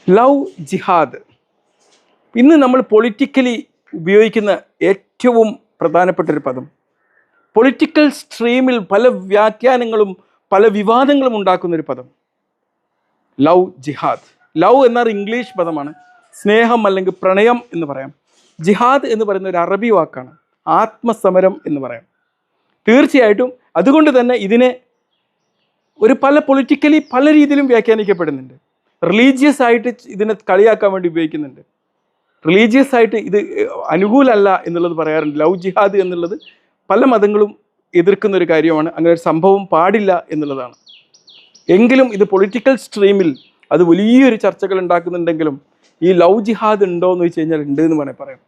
Love ജിഹാദ് ഇന്ന് നമ്മൾ politically ഉപയോഗിക്കുന്ന ഏറ്റവും പ്രധാനപ്പെട്ടൊരു പദം. പൊളിറ്റിക്കൽ സ്ട്രീമിൽ പല വ്യാഖ്യാനങ്ങളും പല വിവാദങ്ങളും ഉണ്ടാക്കുന്നൊരു പദം ലവ് ജിഹാദ്. ലവ് എന്നാൽ ഇംഗ്ലീഷ് പദമാണ്, സ്നേഹം അല്ലെങ്കിൽ പ്രണയം എന്ന് പറയാം. ജിഹാദ് എന്ന് പറയുന്ന ഒരു അറബി വാക്കാണ്, ആത്മസമരം എന്ന് പറയാം. തീർച്ചയായിട്ടും അതുകൊണ്ട് തന്നെ ഇതിനെ പല പൊളിറ്റിക്കലി പല രീതിയിലും വ്യാഖ്യാനിക്കപ്പെടുന്നുണ്ട്. റിലീജിയസ് ആയിട്ട് ഇതിനെ കളിയാക്കാൻ വേണ്ടി ഉപയോഗിക്കുന്നുണ്ട്. റിലീജിയസ് ആയിട്ട് ഇത് അനുകൂലമല്ല എന്നുള്ളത് പറയാറുണ്ട്. ലവ് ജിഹാദ് എന്നുള്ളത് പല മതങ്ങളും എതിർക്കുന്ന ഒരു കാര്യമാണ്. അങ്ങനെ ഒരു സംഭവം പാടില്ല എന്നുള്ളതാണ്. എങ്കിലും ഇത് പൊളിറ്റിക്കൽ സ്ട്രീമിൽ അത് വലിയൊരു ചർച്ചകൾ ഉണ്ടാക്കുന്നുണ്ടെങ്കിലും ഈ ലവ് ജിഹാദ് ഉണ്ടോ എന്ന് വെച്ച് കഴിഞ്ഞാൽ ഉണ്ട് എന്ന് വേണേൽ പറയാം.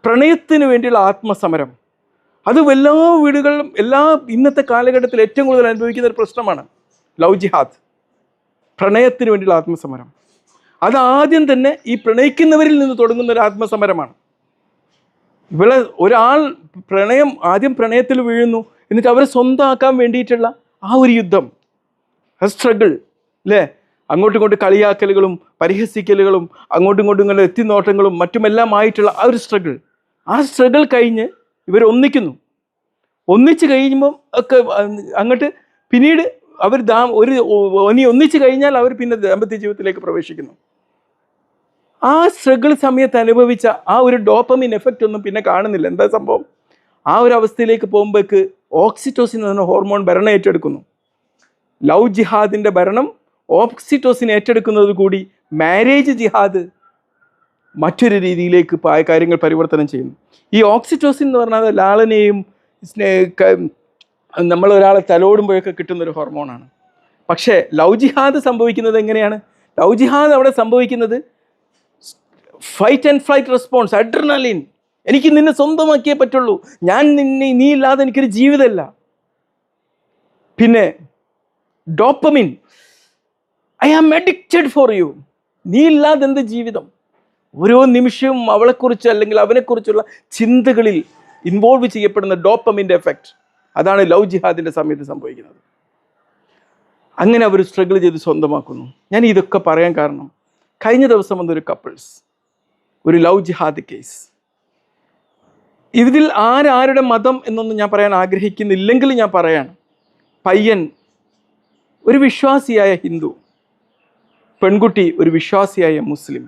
പ്രണയത്തിന് വേണ്ടിയുള്ള ആത്മസമരം അത് എല്ലാ വീടുകളിലും ഇന്നത്തെ കാലഘട്ടത്തിൽ ഏറ്റവും കൂടുതൽ അനുഭവിക്കുന്ന ഒരു പ്രശ്നമാണ് ലവ് ജിഹാദ്. പ്രണയത്തിന് വേണ്ടിയുള്ള ആത്മസമരം അത് ആദ്യം തന്നെ ഈ പ്രണയിക്കുന്നവരിൽ നിന്ന് തുടങ്ങുന്ന ഒരു ആത്മസമരമാണ്. ഒരാൾ ആദ്യം പ്രണയത്തിൽ വീഴുന്നു, എന്നിട്ട് അവരെ സ്വന്തമാക്കാൻ വേണ്ടിയിട്ടുള്ള ആ ഒരു യുദ്ധം, ആ സ്ട്രഗിൾ അല്ലേ, അങ്ങോട്ടും ഇങ്ങോട്ടും കളിയാക്കലുകളും പരിഹസിക്കലുകളും അങ്ങോട്ടും ഇങ്ങോട്ടും ഇങ്ങനെ എത്തിനോട്ടങ്ങളും മറ്റുമെല്ലാമായിട്ടുള്ള ആ ഒരു സ്ട്രഗിൾ കഴിഞ്ഞ് ഇവർ ഒന്നിച്ച് കഴിയുമ്പം ഒക്കെ അങ്ങോട്ട് പിന്നീട് അവർ ഒന്നിച്ച് കഴിഞ്ഞാൽ അവർ പിന്നെ ദാമ്പത്യ ജീവിതത്തിലേക്ക് പ്രവേശിക്കുന്നു. ആ സ്ട്രഗിൾ സമയത്ത് അനുഭവിച്ച ആ ഒരു ഡോപ്പമിൻ എഫക്റ്റ് ഒന്നും പിന്നെ കാണുന്നില്ല. എന്താ സംഭവം? ആ ഒരു അവസ്ഥയിലേക്ക് പോകുമ്പോഴേക്ക് ഓക്സിറ്റോസിൻ എന്ന ഹോർമോൺ ഭരണം ഏറ്റെടുക്കുന്നു. ലവ് ജിഹാദിൻ്റെ ഭരണം ഓക്സിറ്റോസിൻ ഏറ്റെടുക്കുന്നത് കൂടി മാരേജ് ജിഹാദ് മറ്റൊരു രീതിയിലേക്ക് കാര്യങ്ങൾ പരിവർത്തനം ചെയ്യുന്നു. ഈ ഓക്സിറ്റോസിൻ എന്ന് പറഞ്ഞാൽ ലാളനയും നമ്മൾ ഒരാളെ തലോടുമ്പോഴൊക്കെ കിട്ടുന്നൊരു ഹോർമോണാണ്. പക്ഷേ ലവ് ജിഹാദ് സംഭവിക്കുന്നത് എങ്ങനെയാണ്? ലവ് ജിഹാദ് അവിടെ സംഭവിക്കുന്നത് fight and flight response, adrenaline. എനിക്ക് നിന്നെ സ്വന്തമാക്കിയേ പറ്റുള്ളൂ, നീ ഇല്ലാതെ എനിക്കൊരു ജീവിതമല്ല. പിന്നെ dopamine, I am addicted for you, നീ ഇല്ലാതെ എന്ത് ജീവിതം. ഓരോ നിമിഷവും അവളെക്കുറിച്ച് അല്ലെങ്കിൽ അവനെക്കുറിച്ചുള്ള ചിന്തകളിൽ ഇൻവോൾവ് ചെയ്യപ്പെടുന്ന ഡോപ്പമിൻ്റെ എഫക്റ്റ്, അതാണ് ലവ് ജിഹാദിൻ്റെ സമയത്ത് സംഭവിക്കുന്നത്. അങ്ങനെ അവർ സ്ട്രഗിൾ ചെയ്ത് സ്വന്തമാക്കുന്നു. ഞാൻ ഇതൊക്കെ പറയാൻ കാരണം, കഴിഞ്ഞ ദിവസം വന്നൊരു കപ്പിൾസ്, ഒരു ലവ് ജിഹാദ് കേസ്. ഇതിൽ ആരുടെ മതം എന്നൊന്നും ഞാൻ പറയാൻ ആഗ്രഹിക്കുന്നില്ലെങ്കിൽ ഞാൻ പറയാണ്. പയ്യൻ ഒരു വിശ്വാസിയായ ഹിന്ദു, പെൺകുട്ടി ഒരു വിശ്വാസിയായ മുസ്ലിം.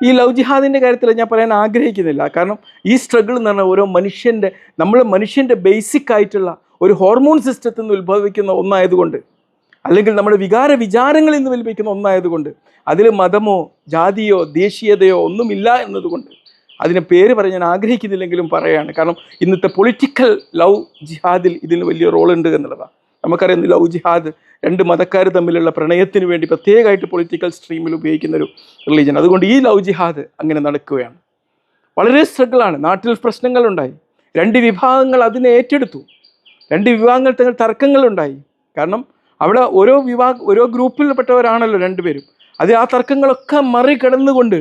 ഈ ലവ് ജിഹാദിൻ്റെ കാര്യത്തിൽ ഞാൻ പറയാൻ ആഗ്രഹിക്കുന്നില്ല. കാരണം ഈ സ്ട്രഗിൾ എന്ന് പറഞ്ഞാൽ മനുഷ്യൻ്റെ ബേസിക് ആയിട്ടുള്ള ഒരു ഹോർമോൺ സിസ്റ്റത്തിൽ നിന്ന് ഉത്ഭവിക്കുന്ന ഒന്നായതുകൊണ്ട്, അല്ലെങ്കിൽ നമ്മുടെ വിചാരങ്ങളിൽ നിന്ന് ഉത്ഭവിക്കുന്ന ഒന്നായതുകൊണ്ട്, അതിൽ മതമോ ജാതിയോ ദേശീയതയോ ഒന്നുമില്ല എന്നതുകൊണ്ട് അതിനെ പേര് പറയാൻ ഞാൻ ആഗ്രഹിക്കുന്നില്ലെങ്കിലും പറയാണ്. കാരണം ഇന്നത്തെ പൊളിറ്റിക്കൽ ലവ് ജിഹാദിൽ ഇതിന് വലിയ റോളുണ്ട് എന്നുള്ളതാണ്. നമുക്കറിയാം, ലവ് ജിഹാദ് രണ്ട് മതക്കാർ തമ്മിലുള്ള പ്രണയത്തിന് വേണ്ടി പ്രത്യേകമായിട്ട് പൊളിറ്റിക്കൽ സ്ട്രീമിൽ ഉപയോഗിക്കുന്നൊരു റിലീജിയൻ. അതുകൊണ്ട് ഈ ലവ് ജിഹാദ് അങ്ങനെ നടക്കുകയാണ്. വളരെ സ്ട്രഗിളാണ്. നാട്ടിൽ പ്രശ്നങ്ങളുണ്ടായി, രണ്ട് വിഭാഗങ്ങൾ അതിനെ ഏറ്റെടുത്തു, രണ്ട് വിഭാഗങ്ങൾ തങ്ങൾ തർക്കങ്ങളുണ്ടായി. കാരണം അവിടെ ഓരോ ഗ്രൂപ്പിൽപ്പെട്ടവരാണല്ലോ രണ്ടുപേരും. ആ തർക്കങ്ങളൊക്കെ മറികടന്നുകൊണ്ട്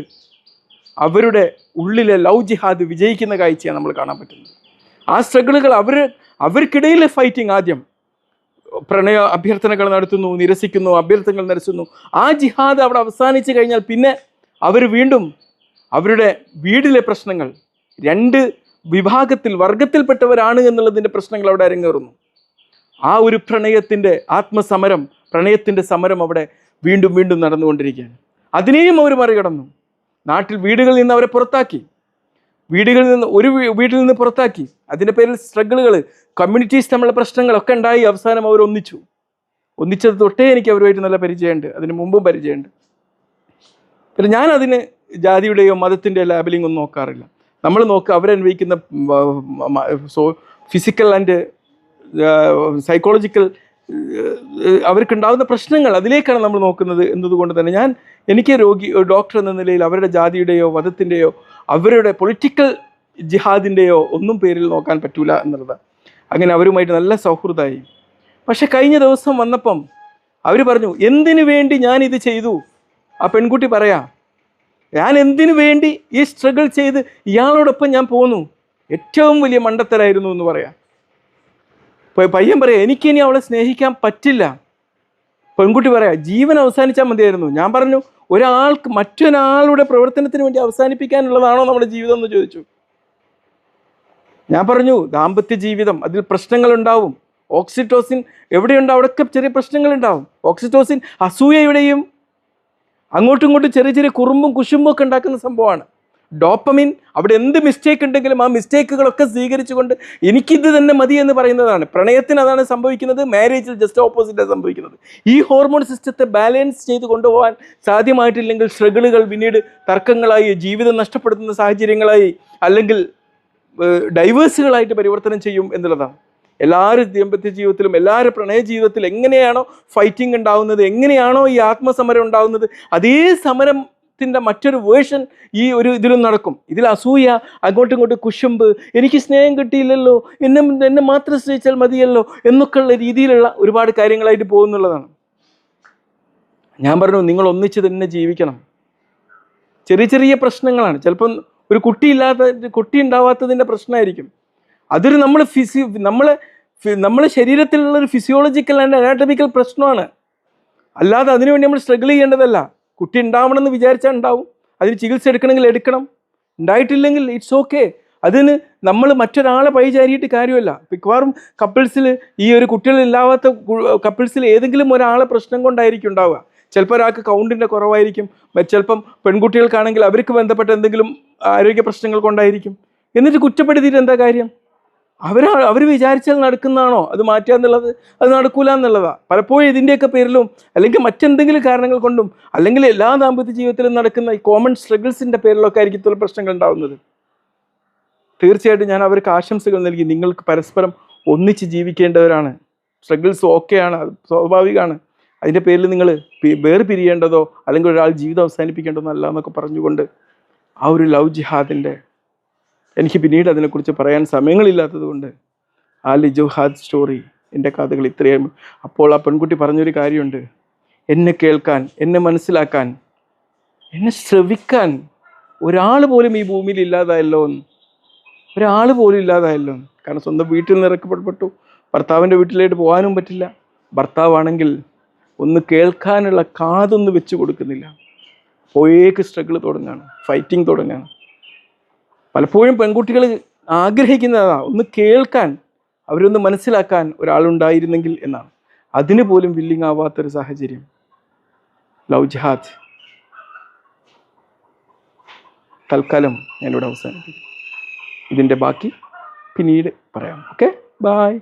അവരുടെ ഉള്ളിലെ ലവ് ജിഹാദ് വിജയിക്കുന്ന കാഴ്ചയാണ് നമ്മൾ കാണാൻ പറ്റുന്നത്. ആ സ്ട്രഗിളുകൾ അവർക്കിടയിൽ ഫൈറ്റിംഗ്, ആദ്യം പ്രണയ അഭ്യർത്ഥനകൾ നടത്തുന്നു, നിരസിക്കുന്നു, അഭ്യർത്ഥനകൾ നിരസുന്നു. ആ ജിഹാദ് അവിടെ അവസാനിച്ച് കഴിഞ്ഞാൽ പിന്നെ അവർ വീണ്ടും അവരുടെ വീടിലെ പ്രശ്നങ്ങൾ, രണ്ട് വർഗത്തിൽപ്പെട്ടവരാണ് എന്നുള്ളതിൻ്റെ പ്രശ്നങ്ങൾ അവിടെ അരങ്ങേറുന്നു. ആ ഒരു പ്രണയത്തിൻ്റെ സമരം അവിടെ വീണ്ടും വീണ്ടും നടന്നുകൊണ്ടിരിക്കുകയാണ്. അതിനെയും അവർ മറികടന്നു. നാട്ടിൽ വീടുകളിൽ നിന്ന് അവരെ പുറത്താക്കി, വീട്ടിൽ നിന്ന് പുറത്താക്കി. അതിൻ്റെ പേരിൽ സ്ട്രഗിളുകൾ, കമ്മ്യൂണിറ്റീസ് തമ്മിലുള്ള പ്രശ്നങ്ങളൊക്കെ ഉണ്ടായി. അവസാനം അവർ ഒന്നിച്ചത് തൊട്ടേ എനിക്ക് അവരുമായിട്ട് നല്ല പരിചയമുണ്ട്, അതിന് മുമ്പും പരിചയമുണ്ട്. പിന്നെ ഞാൻ അതിന് ജാതിയുടെയോ മതത്തിൻ്റെയോ ലാബലിംഗ് ഒന്നും നോക്കാറില്ല. നമ്മൾ അവരനുഭവിക്കുന്ന ഫിസിക്കൽ ആൻഡ് സൈക്കോളജിക്കൽ അവർക്കുണ്ടാകുന്ന പ്രശ്നങ്ങൾ, അതിലേക്കാണ് നമ്മൾ നോക്കുന്നത് എന്നതുകൊണ്ട് തന്നെ എനിക്ക് ഡോക്ടർ എന്ന നിലയിൽ അവരുടെ ജാതിയുടെയോ മതത്തിൻ്റെയോ അവരുടെ പൊളിറ്റിക്കൽ ജിഹാദിൻ്റെയോ ഒന്നും പേരിൽ നോക്കാൻ പറ്റൂല എന്നുള്ളത്. അങ്ങനെ അവരുമായിട്ട് നല്ല സൗഹൃദമായി. പക്ഷെ കഴിഞ്ഞ ദിവസം വന്നപ്പം അവർ പറഞ്ഞു, എന്തിനു വേണ്ടി ഞാനിത് ചെയ്തു? ആ പെൺകുട്ടി ഞാൻ എന്തിനു വേണ്ടി ഈ സ്ട്രഗിൾ ചെയ്ത് ഇയാളോടൊപ്പം ഞാൻ പോന്നു? ഏറ്റവും വലിയ മണ്ടത്തരായിരുന്നു എന്ന് പറയാം. പയ്യൻ എനിക്കിനി അവളെ സ്നേഹിക്കാൻ പറ്റില്ല. പെൺകുട്ടി ജീവൻ അവസാനിച്ചാൽ മതിയായിരുന്നു. ഞാൻ പറഞ്ഞു, ഒരാൾക്ക് മറ്റൊരാളുടെ പ്രവർത്തനത്തിന് വേണ്ടി അവസാനിപ്പിക്കാനുള്ളതാണോ നമ്മുടെ ജീവിതം എന്ന് ചോദിച്ചു. ഞാൻ പറഞ്ഞു ദാമ്പത്യ ജീവിതം, അതിൽ പ്രശ്നങ്ങളുണ്ടാവും. ഓക്സിറ്റോസിൻ എവിടെയുണ്ടോ അവിടെയൊക്കെ ചെറിയ പ്രശ്നങ്ങളുണ്ടാവും. ഓക്സിറ്റോസിൻ അസൂയയുടെയും അങ്ങോട്ടും ഇങ്ങോട്ടും ചെറിയ ചെറിയ കുറുമ്പും കുശുമ്പും ഒക്കെ ഉണ്ടാക്കുന്ന സംഭവമാണ്. ഡോപ്പമിൻ അവിടെ എന്ത് മിസ്റ്റേക്ക് ഉണ്ടെങ്കിലും ആ മിസ്റ്റേക്കുകളൊക്കെ സ്വീകരിച്ചുകൊണ്ട് എനിക്കിത് തന്നെ മതി എന്ന് പറയുന്നതാണ്. പ്രണയത്തിന് അതാണ് സംഭവിക്കുന്നത്, മാരേജിൽ ജസ്റ്റ് ഓപ്പോസിറ്റാണ് സംഭവിക്കുന്നത്. ഈ ഹോർമോൺ സിസ്റ്റത്തെ ബാലൻസ് ചെയ്ത് കൊണ്ടുപോകാൻ സാധ്യമായിട്ടില്ലെങ്കിൽ സ്ട്രഗിളുകൾ പിന്നീട് തർക്കങ്ങളായി, ജീവിതം നഷ്ടപ്പെടുത്തുന്ന സാഹചര്യങ്ങളായി, അല്ലെങ്കിൽ ഡൈവേഴ്സുകളായിട്ട് പരിവർത്തനം ചെയ്യും എന്നുള്ളതാണ്. എല്ലാവരും ദാമ്പത്യ ജീവിതത്തിലും എല്ലാവരും പ്രണയ ജീവിതത്തിലും എങ്ങനെയാണോ ഫൈറ്റിംഗ് ഉണ്ടാവുന്നത്, എങ്ങനെയാണോ ഈ ആത്മസമരം ഉണ്ടാവുന്നത്, അതേ സമരത്തിൻ്റെ മറ്റൊരു വേർഷൻ ഈ ഒരു ഇതിലും നടക്കും. ഇതിൽ അസൂയ, അങ്ങോട്ടും ഇങ്ങോട്ടും കുശുമ്പ്, എനിക്ക് സ്നേഹം കിട്ടിയില്ലല്ലോ, എന്നെ മാത്രം സ്നേഹിച്ചാൽ മതിയല്ലോ എന്നൊക്കെയുള്ള രീതിയിലുള്ള ഒരുപാട് കാര്യങ്ങളായിട്ട് പോകുന്നുള്ളതാണ്. ഞാൻ പറഞ്ഞു നിങ്ങൾ ഒന്നിച്ച് തന്നെ ജീവിക്കണം. ചെറിയ ചെറിയ പ്രശ്നങ്ങളാണ്, ചിലപ്പം ഒരു കുട്ടി ഉണ്ടാവാത്തതിൻ്റെ പ്രശ്നമായിരിക്കും. അതൊരു നമ്മളെ ശരീരത്തിലുള്ളൊരു ഫിസിയോളജിക്കൽ ആൻഡ് അനാറ്റമിക്കൽ പ്രശ്നമാണ്. അല്ലാതെ അതിനുവേണ്ടി നമ്മൾ സ്ട്രഗിൾ ചെയ്യേണ്ടതല്ല. കുട്ടി ഉണ്ടാവണമെന്ന് വിചാരിച്ചാൽ ഉണ്ടാവും, അതിന് ചികിത്സ എടുക്കണമെങ്കിൽ എടുക്കണം, ഉണ്ടായിട്ടില്ലെങ്കിൽ ഇറ്റ്സ് ഓക്കെ. അതിന് നമ്മൾ മറ്റൊരാളെ പഴിചാരിയിട്ട് കാര്യമല്ല. മിക്കവാറും കപ്പിൾസിൽ, ഈ ഒരു കുട്ടികളില്ലാത്ത കപ്പിൾസിൽ ഏതെങ്കിലും ഒരാളെ പ്രശ്നം കൊണ്ടായിരിക്കും ഉണ്ടാവുക. ചിലപ്പോൾ ഒരാൾക്ക് കൗണ്ടിൻ്റെ കുറവായിരിക്കും, ചിലപ്പം പെൺകുട്ടികൾക്കാണെങ്കിൽ അവർക്ക് ബന്ധപ്പെട്ട എന്തെങ്കിലും ആരോഗ്യ പ്രശ്നങ്ങൾ കൊണ്ടായിരിക്കും. എന്നിട്ട് കുറ്റപ്പെടുത്തിയിട്ട് എന്താ കാര്യം? അവർ വിചാരിച്ചാൽ നടക്കുന്നതാണോ അത് മാറ്റുക എന്നുള്ളത്? അത് നടക്കൂല എന്നുള്ളതാണ്. പലപ്പോഴും ഇതിൻ്റെയൊക്കെ പേരിലും അല്ലെങ്കിൽ മറ്റെന്തെങ്കിലും കാരണങ്ങൾ കൊണ്ടും അല്ലെങ്കിൽ എല്ലാ ദാമ്പത്യ ജീവിതത്തിലും നടക്കുന്ന ഈ കോമൺ സ്ട്രഗിൾസിൻ്റെ പേരിലൊക്കെ ആയിരിക്കും ഇത്തരം പ്രശ്നങ്ങൾ ഉണ്ടാകുന്നത്. തീർച്ചയായിട്ടും ഞാൻ അവർക്ക് ആശംസകൾ നൽകി. നിങ്ങൾക്ക് പരസ്പരം ഒന്നിച്ച് ജീവിക്കേണ്ടവരാണ്. സ്ട്രഗിൾസ് ഓക്കെയാണ്, അത് സ്വാഭാവികമാണ്. അതിൻ്റെ പേരിൽ നിങ്ങൾ വേർപിരിയേണ്ടതോ അല്ലെങ്കിൽ ഒരാൾ ജീവിതം അവസാനിപ്പിക്കേണ്ടതോ അല്ല എന്നൊക്കെ പറഞ്ഞുകൊണ്ട് ആ ഒരു ലവ് ജിഹാദിൻ്റെ, എനിക്ക് പിന്നീട് അതിനെക്കുറിച്ച് പറയാൻ സമയങ്ങളില്ലാത്തത് കൊണ്ട് ആ ജിഹാദ് സ്റ്റോറി, എൻ്റെ കഥകൾ ഇത്രയും. അപ്പോൾ ആ പെൺകുട്ടി പറഞ്ഞൊരു കാര്യമുണ്ട്, എന്നെ കേൾക്കാൻ, എന്നെ മനസ്സിലാക്കാൻ, എന്നെ ശ്രവിക്കാൻ ഒരാൾ പോലും ഈ ഭൂമിയിൽ ഇല്ലാതായല്ലോ എന്ന്. ഒരാൾ പോലും ഇല്ലാതായല്ലോ. കാരണം സ്വന്തം വീട്ടിൽ നിന്ന് ഇറക്കപ്പെട്ടു, ഭർത്താവിൻ്റെ വീട്ടിലേക്ക് പോകാനും പറ്റില്ല. ഭർത്താവാണെങ്കിൽ ഒന്ന് കേൾക്കാനുള്ള കാതൊന്ന് വെച്ച് കൊടുക്കുന്നില്ല. പോയേക്ക് സ്ട്രഗിൾ തുടങ്ങുകയാണ്, ഫൈറ്റിംഗ് തുടങ്ങുകയാണ്. പലപ്പോഴും പെൺകുട്ടികൾ ആഗ്രഹിക്കുന്നതാണ് ഒന്ന് കേൾക്കാൻ, അവരൊന്ന് മനസ്സിലാക്കാൻ ഒരാളുണ്ടായിരുന്നെങ്കിൽ എന്നാണ്. അതിന് പോലും വില്ലിങ് ആവാത്തൊരു സാഹചര്യം. ലവ് ജിഹാദ് തൽക്കാലം ഞാനിവിടെ അവസാനിപ്പിക്കും. ഇതിൻ്റെ ബാക്കി പിന്നീട് പറയാം. Okay, by.